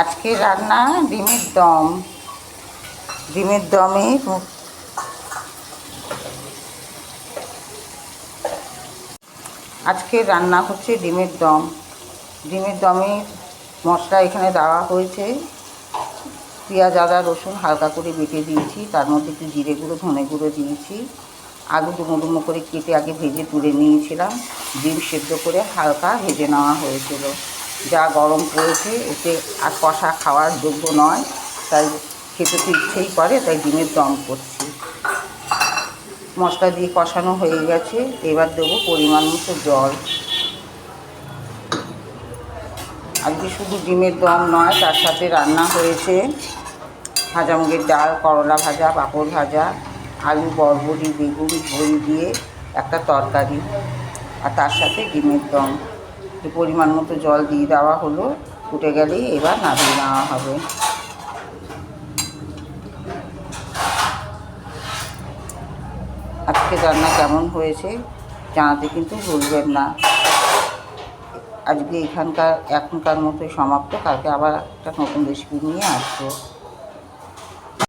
আজকে রান্না ডিমের দম। ডিমের দমে আজকে রান্না হচ্ছে ডিমের দম। ডিমের দমের মশলা এখানে দেওয়া হয়েছে। পেঁয়াজ, আদা, রসুন হালকা করে বেটে দিয়েছি, তার মধ্যে একটু জিরে গুঁড়ো, ধনে গুঁড়ো দিয়েছি। আলু ডুমো ডুমো করে কেটে আগে ভেজে তুলে নিয়েছিলাম। ডিম সেদ্ধ করে হালকা ভেজে নেওয়া হয়েছিল। যা গরম পড়েছে এতে আর কষা খাওয়ার যোগ্য নয়, তাই খেতে তো ইচ্ছেই করে, তাই ডিমের দম করছি। মশলা দিয়ে কষানো হয়ে গেছে, এবার দেবো পরিমাণ মতো জল। আজকে শুধু ডিমের দম নয়, তার সাথে রান্না হয়েছে ভাজা মুগের ডাল, করলা ভাজা, পাঁপড় ভাজা, আলু, বরবটি, বেগুন, বড়ি দিয়ে একটা তরকারি, আর তার সাথে ডিমের দম। পরিমাণ মতো জল দিয়ে দেওয়া হলো, ফুটে গেলেই এবার নামিয়ে নেওয়া হবে। আজকে রান্না কেমন হয়েছে জানাতে কিন্তু ভুলবেন না। আজকে এখনকার মতোই সমাপ্ত। কালকে আবার একটা নতুন রেসিপি নিয়ে আসবো।